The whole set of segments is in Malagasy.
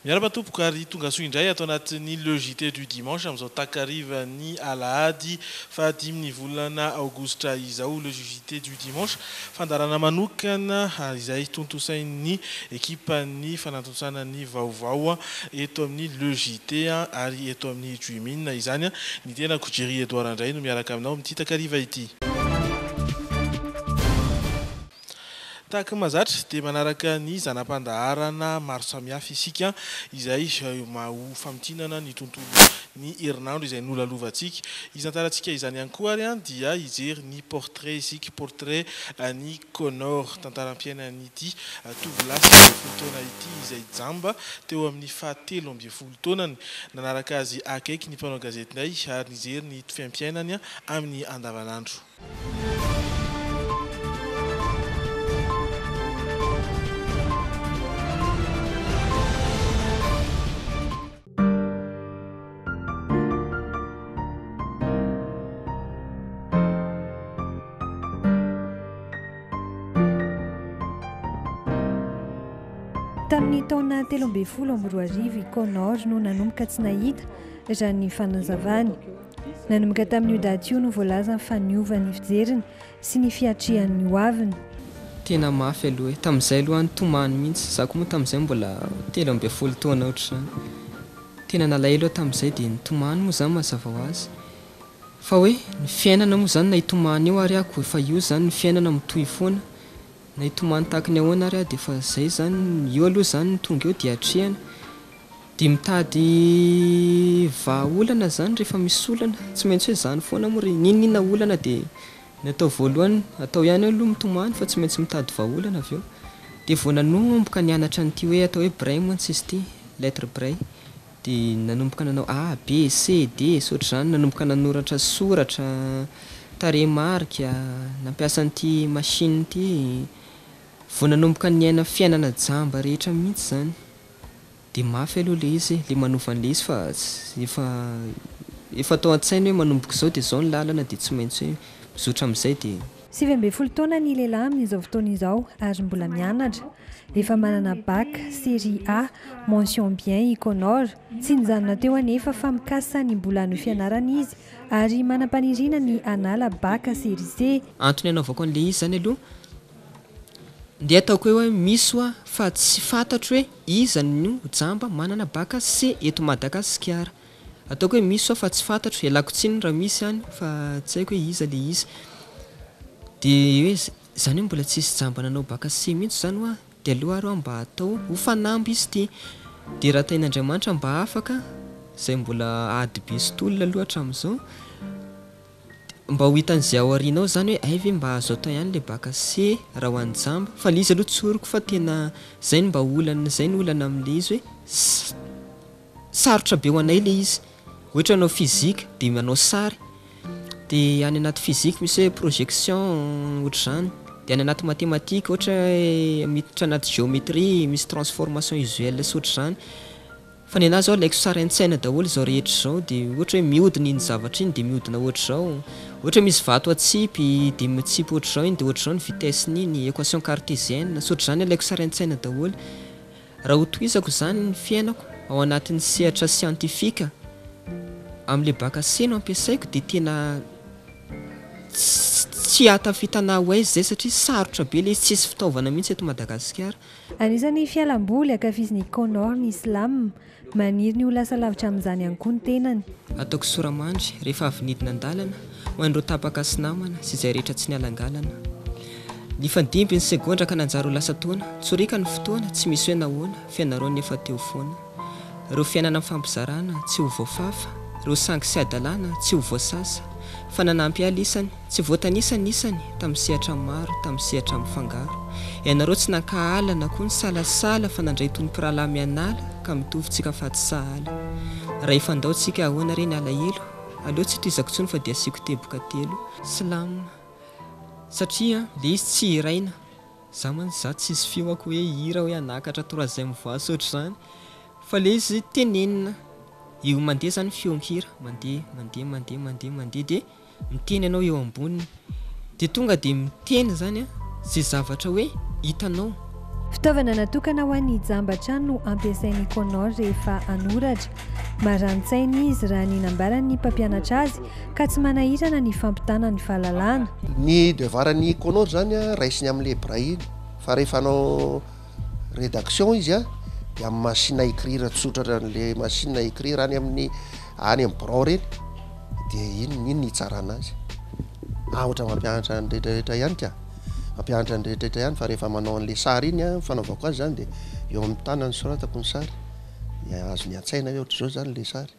Miara-batompoka ary tonga soa indray atao anatin'ny le JT du dimanche amin'izao takariva ny alahady fa 5 volana aogositra izao le JT du dimanche fandarana manokana izay tontosain'ny ekipan'ny fanatonsana ny vaovao eto amin'ny le JT ary eto amin'ny Jumin izany ny tena Kojery Edouard indray no miaraka aminao amin'ity takariva ity. Tahaka mazatra dia manaraka ny zanam-pandaharana maro samihafa isika izay maho famitinana ny tontolo ny herinandro izay nolalovantsika. Izantarantsika izany ihany koa ary dia hijery ny portrait isika portrait ny Connor tantaram-piainan'ity tovolahy 20 taona ity izay jamba teo amin'ny 17 taonany. Nanaraka azy akaiky ny mpanao gazetinay ary nijery ny fiaim-piainany amin'ny andavanandro. Tamin'ny taona 13 Connor no nanomboka tsy nahita raha ny fanazavany. Nanomboka tamin'io daty io no voalaza ny faniovany fijeriny sy ny fiatrihan'ny hoaviny. Tena mafy aloha e. Tamin'izay aloha nitomany mihitsy. Za koa moa tamin'izay mbola 13 taona ohatr'izany. Tena nalay aloha tamin'izay dia nitomany moa zany mazava ho azy. Fa hoe ny fiainana moa zany na hitomany eo ary ako efa io zany ny fiainana mitohy foana. Na hitomany tahaka ny ahoana ary dia fa izay zany io aloha zany tonga eo dia hatrehana dia mitady vahaolana zany rehefa misy olana tsy maintsy hoe zany foana moa ninona olana dia ny atao voalohany atao ihany aloha mitomany fa tsy maintsy mitady vahaolana avy eo dia vao nanomboka nianatra n'ity hoe atao hoe braille moa tsy izy ity lettre braille dia nanomboka nanao A, B, C, D sotr'izany nanomboka nanoratra soratra tarehimarika nampiasa an'ity machine ity vao nanomboka niaina fiainana jamba rehetra mihitsy zany dia mafy aloha le izy le manova an'le izy fa efa atao an-tsainy hoe manomboka izao dia izao ny lalana dia tsy maintsy hoe mizotra amin'izay dia 17 taona ny lehilahy amin'izao fotoana izao ary mbola mianatra. Efa manana bac série A mention bien i Connor. Tsy nijanona teo anefa fa mikasa ny mbola no fianarana izy ary manam-paniriana ny anala bac série C. Antony anaovako an'le izy zany aloha dia ataoko hoe misy fa tsy fantatro hoe iza no jamba manana bac C eto Madagasikara. Ataoko hoe misy fa tsy fantatro ialako tsiny raha misy ihany fa tsy haiko hoe iza le izy. Dia hoe zany hoe mbola tsisy jamba nanao bac C mihitsy zany hoa dia aloha ary mba atao ho fanamby izy ity. Dia raha tain'Andriamanitra mba afaka izay mbola ady be sy tolona aloha hatramin'izao mba ho hitan'izay ao aorianao zany hoe ay ve mba azo atao ihany le bac C raha ho an'ny jamba fa le izy aloha tsoriko fa tena izay ny mba olana izay ny olana amin'le izy hoe sarotra be ho anay le izy ohatra anao fizika dia manao sary dia any anaty fizika misy hoe projection ohatr'izany dia any anaty matematika ohatra hoe miditra anaty géométrie misy transformation usuelle sy ohatr'izany fa ny anazy ao ilaiko sary an-tsaina daholo izao rehetra izao dia ohatra hoe mihodina iny zavatra iny dia mihodina ohatr'izao ohatra hoe misy vato atsipy dia mitsipy ohatr'izao iny dia ohatr'izao ny vitesse-ny iny équation cartésienne sy ohatr'izany ilaiko sary an-tsaina daholo raha ho tohizako izany ny fiainako ao anatin'ny sehatra siantifika amin'le bac C no ampiasaiko dia tena tsy hatafitana ho aizy izay satria sarotra be ilay tsisy fitaovana mihitsy eto Madagasikara. Anisan'ny fialamboly ankafizin'ny Connor ny Islam maniry ny ho lasa lavitra amin'izany ihany koa ny tenany. Ataoko soramandry rehefa avy nidina an-dalana ho an'ireo tapaka sy namana sy izay rehetra tsy nialan-galana. Ny fandimby ny segondra ka nanjara ho lasa taona tsorika ny fotoana tsy misy hoe nahoana fianarao nefa teo foana. Ireo fiainana amin'ny fampizarana tsy ho voafafa ireo sangy sy adalana tsy ho voasasa fa nanampy alisany tsy voatanisanisany tamin'ny sehatra maro tamin'ny sehatra mifangaro. Ianareo tsy nankahala na koa ny salasala fa nandray tony mpirahalahy mianala ka mitovintsika faty sahala. Raha ifandaontsika ahoana reny alahelo aleo tsy toizako tsony fa dia asiako teboka telo silama satria le izy tsy hiraina za man za tsisy fioako hoe hira hoe anakatra troisième voix ohatr'izany fa le izy tenenina io mandeha zany fionkira mandeha dia miteny ianao eo amboniny dia tonga dia miteny zany zay zavatra hoe hitanao Fitaovana natokana ho an'ny jambatra no ampiasain'ny Connor rehefa anoratra. Marani-tsaina izy raha ninambaran'ny mpampianatra azy ka tsy manahirana ny fampitana ny fahalalana. Ny devoiran'ny Connor zany raisiny amin'le braille fa rehefa anao rédaction izy dia amin'ny machine à écrire tsotra le machine à écrire any amin'ny bron reny dia iny itsarana azy. Ohatra mampianatra ny rehetrarehetra ihany ka mampianatra ny rehetrarehetra ihany fa rehefa manao an'le sary iny fanaovako azy zany dia eo amin'ny tanany soratako ny sary azo ny-atsaina hoe ohatr' izao zany le sary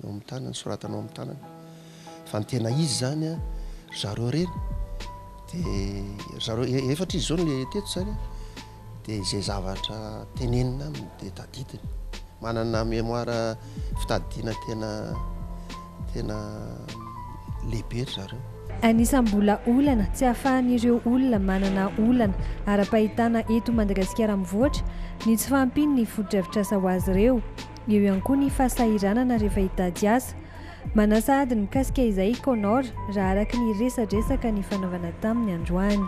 eo amin'ny tanany soratanao amin'ny tanany fa ny tena izy zany zareo reny dia zareo efatra izy zao le teto zany dia izay zavatra tenenina aminy dia tadidiny manana mémoire fitadidiana tena lehibe zareo. Anisan'ny mbola olana tsy ahafahan'ireo olona manana olana ara-pahitana eto Madagasikara mivoatra ny tsy fahampiany ny foto-drafitrasa ho azy ireo. Eo ihany koa ny fahasahiranana rehefa hitady asa. Manasa adiny mikasika izay Connor raha araka ny resadresaka ny fanaovana taminy androany.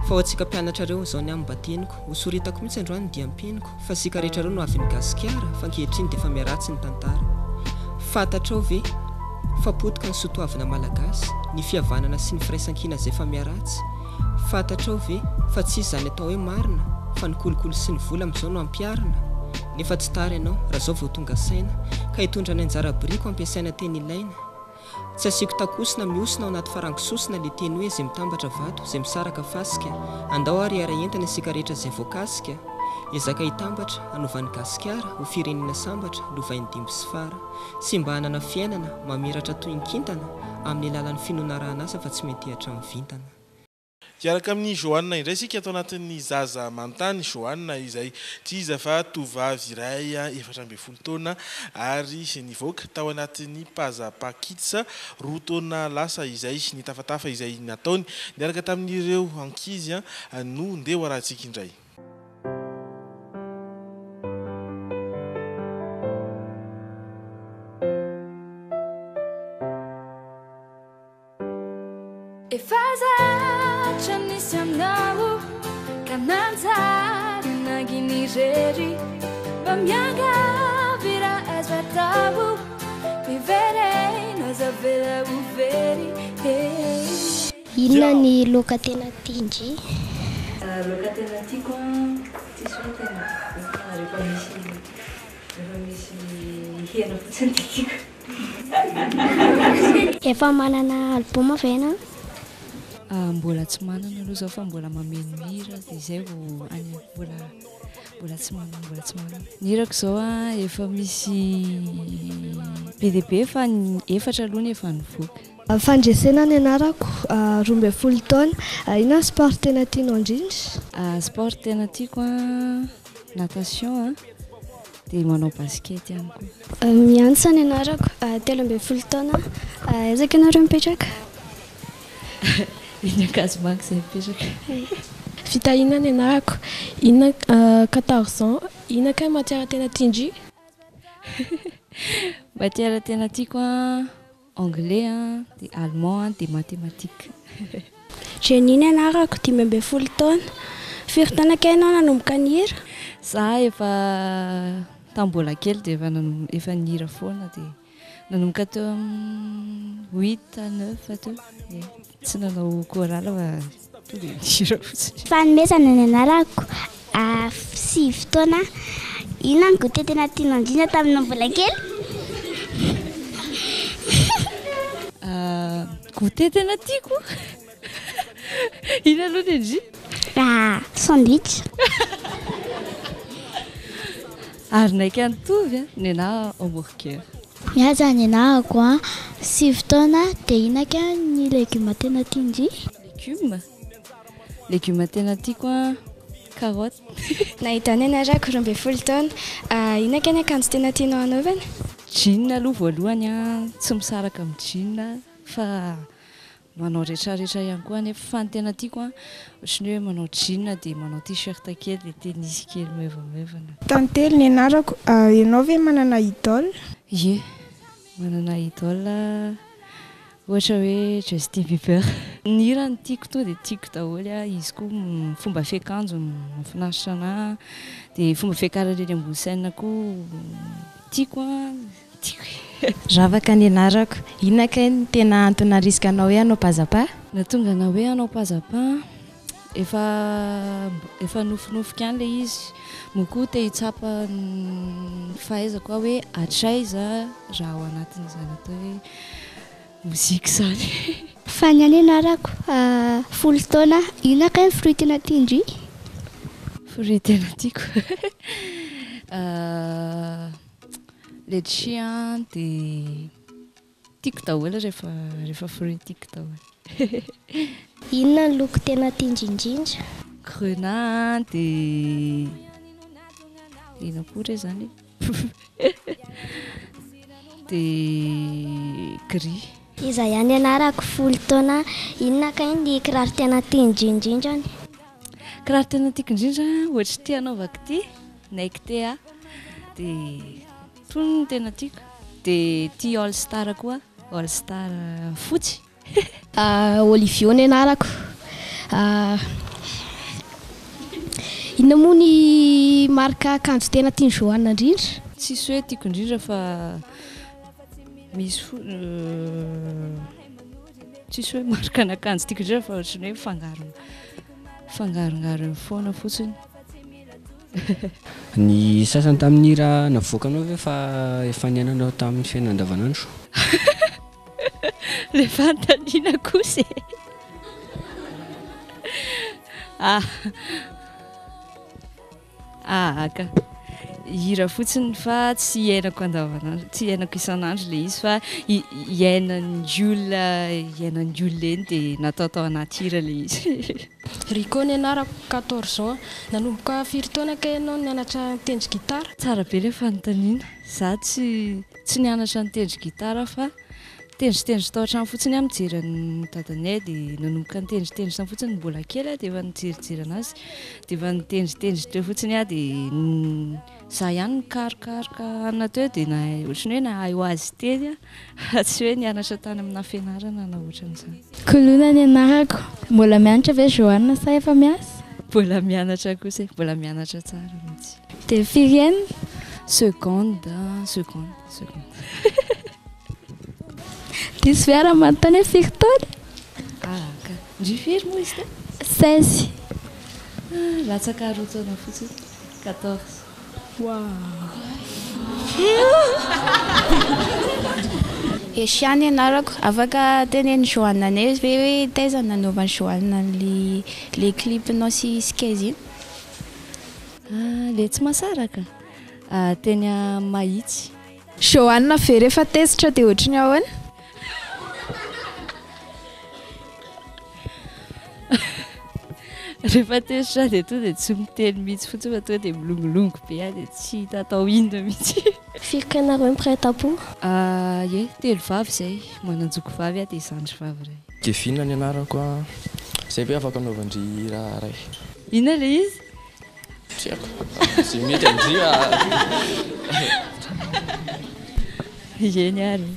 Fa ho antsika mpianatra ireo izao ny amin'ny bateniko hosoritako mihitsy androany dia ampianiko fa sika rehetra ireo no avy ny Gasikara fa ankehitriny dia efa miaratsy ny tantara. Fantatrao ve fa potika ny soatoavana malagasy ny fihavanana sy ny firaisan-kina izay efa miaratsy. Fantatrao ve fa tsy izy izany atao hoe marina fa ny kolokolo sy ny vola amin'izao no ampiarina. Nefa tsy tara ianao raha izao vao tonga saina ka hitondra ny anjara biriko ampiasaina teny ilaina. Tsy asiako takosina miosina ao anaty farangososina le teny hoe izay mitambatra vato izay misaraka fasika andao ary ara entana isika rehetra izay voakasika ezaka hitambatra hanovan'ny Gasikara ho firenena sambatra lovainy dimby sy fara sy mba hanana fiainana mamiratra toy ny kintana amin'ny alalan'ny finoana rahanasa fa tsy mety hatramin'ny vintana. Kiaraka amin'ny Joanna indray sika atao anatin'ny zaza manontany. Joanna izay tsy iza fa tovavy iray 14 taona ary nivoaka tao anatin'ny Pazapakitsa 2 taona lasa izay ny tafatafa izay nataony niaraka tamin'ireo ankizy no ndeha ho arahantsika indray. Nisy aminao ka nanjary naginy rery mba miangavy raha azo atao miverena zavela ho very. Inona ny loka tena tiandry? Loka tena tiako tsisy hoe tena rehefa misy hena fotsiny tiako. Efa manana album ve ianao? Mbola tsy manana aloha zao fa mbola mameno hira dia izay vao any mbola tsy manana. Ny hirako zao efa misy PDB fa ny efatra aloha efa nivoaka. Fandresena ny anarako 12 taona. Inona sport tena tianao indrindra? Sport tena tiako natation dia manao basket ihany koa. Miansa ny anarako 13 taona. Ezaka ianareo mipetraka? Iny akazomangy izay mipetraka. Fitahina ny anarako 14 ans. Inona ka matière tena tiandry? Matière tena tiako anglais dia allemand dia mathématique. Jenny anarako 15 taona. Firy taona ka ianao nanomboka ny hira? Za efa tambola kely dia efa nihira foana dia nanomboka teo amin'ny 8 9 teo. Tsy nanao chorale fa tonga nihira fotsiny. Fanomezana ny anarako 6 taona. Inona ny goûter tena tianao indrindra taminao mbola kely? Goûter tena tiako ina aloha ny indry? Sandwich. Ary naika nitovy ny anahy hamburger. Mihaja ny anarako 6 taona. Dia inona ka ny legioma tena tiandry? Legioma tena tiako carotte. Nahita ny anarako 12 taona. Inona ka ny akanjo tena tianao anaovana? Jean aloha voalohany tsy misaraka amin'ny jean fa manao rehetrarehetra ihany koa nefa fa ny tena tiako ohatran'ny hoe manao jean dia manao t-shirt kely dia tennis kely maivamaivana. Tantely ny anarako. Ianao ve manana idole? Ie, manana idole ohatra hoe Justin Bieber. Ny hira ny tiako to dia tiako daholo izy koa fomba fiakanjo mahafinaritra anahy dia fomba fiakarana ambony scène koa tiako tiako. Raha afaka ny anarako inona kay ny tena antony risika anao hoe anao pazapa? Na tonga na hoe anao pazapa efa nofinofika any ilay izy mokoa te hitsapa ny fahaizako hoe atraiza raha ao anatin'izany atao hoe mozika zany. Fa ny any anarako 10 taona inona kay ny fruit tena tiandry? Fruit tena tiako letchi dia tiako daholo rehefa fruit tiako daholo. Inona ny loko tena tiandrindrindra? Grenat dia ina koa re zany dia gris. Izaho ihany anarako 10 taona inona kay ny kiraro tena tiandrindrindra? Kiraro tena tiako indrindra ohatra ty anaovako ty Nike dia tony ny tena tiako dia ty All Star koa All Star fotsy. Olivio ny anarako. Inona moa ny marika akanjo tena tian'ny Joanna indrindra? Tsisy hoe tiako indrindra fa misy tsisy hoe marika an'akanjo tiako indrindra fa ohatrany hoe fangarongarony foana fotsiny. Ny sasany tamin'ny raha navoakanao ve fa efa niainanao tamin'ny fiainana andavanandro? Le fantaniana kosa ka hira fotsiny fa tsy iainako andavanandro, tsy iainako isan'andro le izy fa iainan'ny olona eny dia nataotao anaty hira le izy. Rico ny anarako 14 ans. Nanomboka 4 taona kay ianao nianatra mitendry gitara? Tsara be ilay fanontaniana. Za tsy nianatra nitendry gitara fa tendritendry tao an-trano fotsiny mijery ny dadanay dia nanomboka nitendritendry izany fotsiny mbola kely dia efa nijerijery anazy dia efa nitendritendry teo fotsiny dia za ihany nikarokaroka anona teo dia ohatrany hoe nahay ho azy teny tsy hoe nianatra tany amina fianarana na ohatran'izany. Kolona ny anarako. Mbola mianatra ve Joanna sa efa miasa? Mbola mianatra kosa, mbola mianatra tsara mihitsy. Dia firy ihany? Seconde. Diso ve raha manontany hoe firy taona? Ka ndry firy moa izy 16. Latsaka roa taona fotsiny 14. Esiany anarako afaka tenen'ny Joanna ane hoe taiza nanaovan'ny Joanna le clipnao sy skaizy iny? Le tsy mahasaraka teny mahitsy. Joanna ve rehefa tezitra dia ohatrany ahoana? Rehefa tezitra dia to dia tsy miteny mihitsy fotsiny fa to dia milongolongo be dia tsy hita atao inona mihitsy. Firy kay nareo miprêt-à-pot? Ie, 3 vavy izay mananjoko vavy dia zandry vavy iray. Gefina ny anarako izay be afaka anaovandry raha ray. Inona le izy? Tsy haiko. Izay mety andry Eny ary.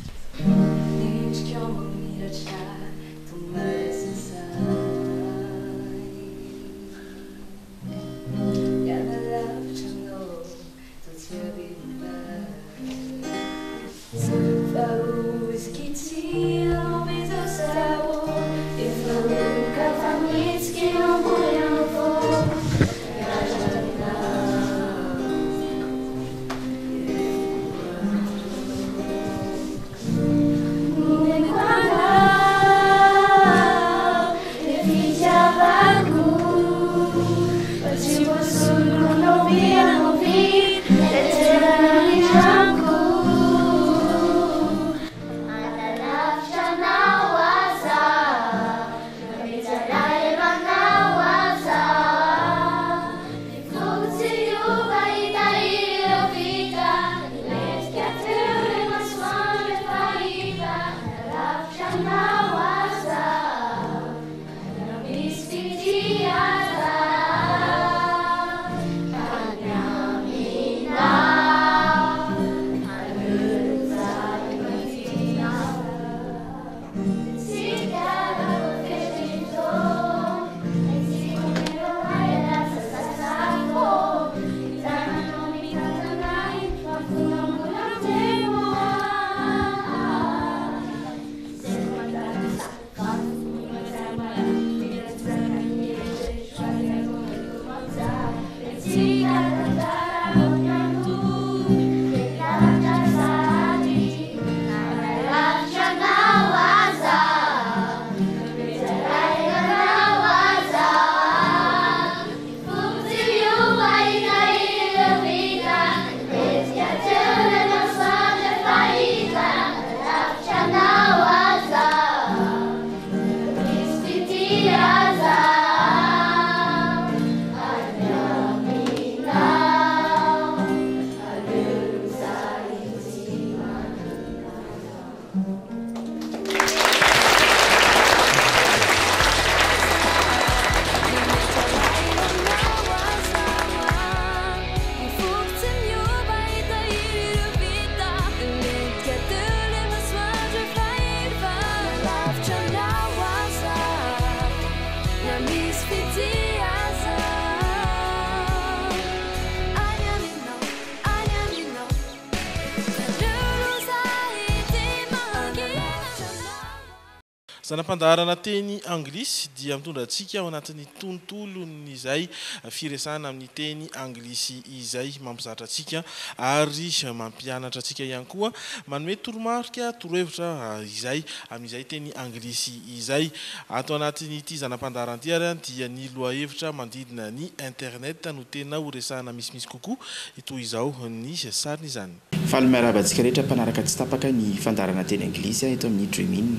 Zanam-pandaharana teny anglisy dia mitondra antsika ao anatin'ny tontolon'izay firesana amin'ny teny anglisy izay mampizatra antsika ary mampianatra antsika ihany koa manome toromarika torohevitra izay amin'izay teny anglisy izay. Ato anatin'ity zanam-pandaharana ity ary dia ny lohahevitra mandidina ny internet no tena ho resahana misimisy kokoa itoy izao ny sariny izany. Faly miarabantsika rehetra mpanaraka tsy tapaka ny fandaharana teny anglisy eto amin'ny Dreamin.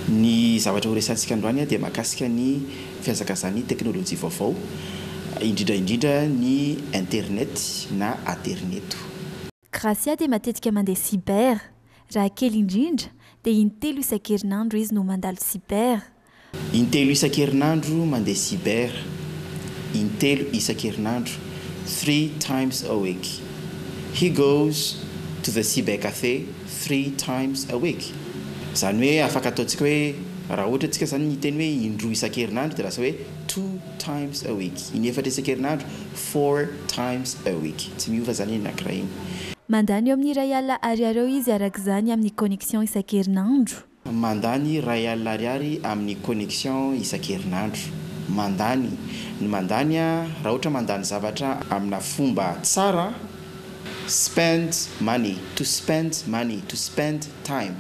Ny zavatra ho resantsika androany dia mahakasika ny fiazakazany teknôlôjia vaovao, indrindra ny internet na interneto. Gracia dia matetika mandeha cyber, raha kely indrindra dia intelo isan-kerinandro izy no mandalo cyber. Intelo isan-kerinandro mandeha cyber, intelo isan-kerinandro, 3 times a week. He goes to the cyber cafe 3 times a week. Zany hoe afaka ataontsika hoe raha ohatra antsika zany ny teny hoe indroa isan-kerinandro dia lasa hoe 2 times a week. Inefatra isan-kerinandro 4 times a week. Tsy miova zany anankiray iny. Mandany eo amin'ny iray alina ariary eo izy arak'izany amin'ny connexion isan-kerinandro. Mandany iray alina ariary amin'ny connexion isan-kerinandro. Mandany raha ohatra mandany zavatra amina fomba tsara, spend money, to spend time.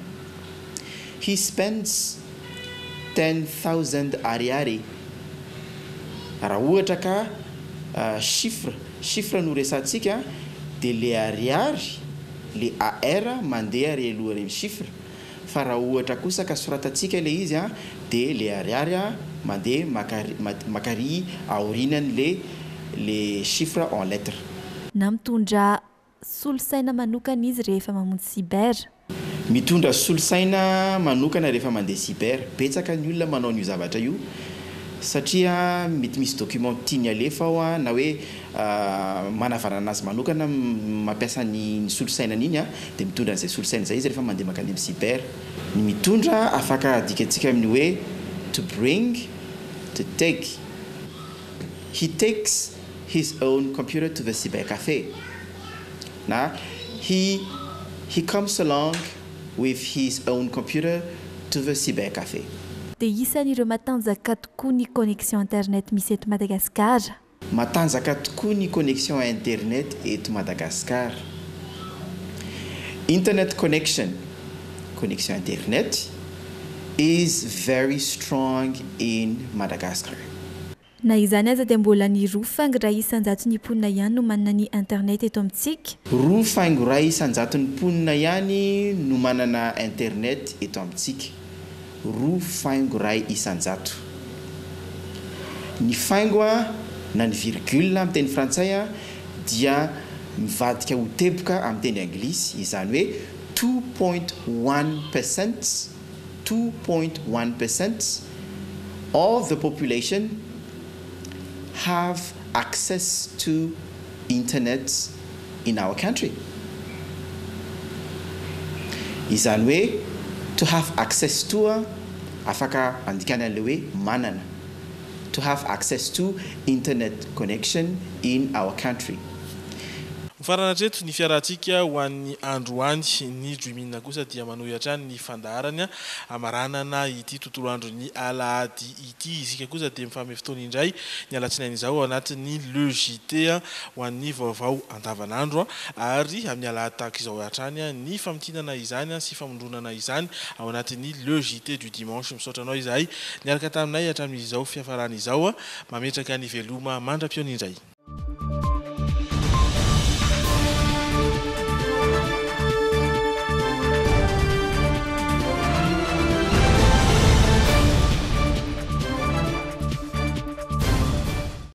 He spends 10,000 ariary. Raha ohatra ka chiffre no resantsika dia le ariary, le AR mandeha ary alohan'ny chiffre. Fa raha ohatra kosa ka soratantsika le izy dia le ariary mandeha makary aorinany le chiffre en lettres. Na mitondra solosaina manokana izy rehefa mamonjy cyber. Mitondra solosaina manokana rehefa mandeha cyber. Betsaka ny olona manao io zavatra io satria mety misy document tiany alefa ao na hoe manavarana azy manokana mampiasa ny solosaina iny dia mitondra an'izay solosaina izay izy rehefa mandeha makany amin'ny cyber. Ny mitondra afaka adikatsika amin'ny hoe to bring, to take. He takes his own computer to the cyber cafe. Na he comes along with his own computer to the cyber cafe. Dia isan'ireo matanjaka tokoa ny connexion internet misy eto Madagasikara. Matanjaka tokoa ny connexion internet eto Madagasikara. Internet connection internet is very strong in Madagascar. Na izany aza dia mbola ny roa faingo raha isan-jato ny mponina ihany no manana ny internet eto amintsika. Roa faingo raha isan-jato ny mponina ihany no manana internet eto amintsika. Roa faingo raha isan-jato. Ny faingo na ny virgule amin'ny teny frantsay dia mivadika ho teboka amin'ny teny anglisy, izany hoe 2.1% of the population have access to internet in our country. Izany hoe to have access to afaka andikana le hoe manana. To have access to internet connection in our country. Faranatreto ny fiarantsika ho an'ny androany ny Dreamin kosa dia manohy hatrany ny fandaharana amaranana ity tontolo andron'ny alahady ity. Isika kosa dia mifame fotoana indray ny alatsinainy izao ao anatin'ny Le JT ho an'ny vaovao andavanandro ary amin'ny alahady tahaka izao hatrany ny famitinana izany sy famondronana izany ao anatin'ny Le JT du dimanche. Misaotra anao izahay niaraka taminay hatramin'izao fiafarana izao mametraka ny veloma mandra-piona indray.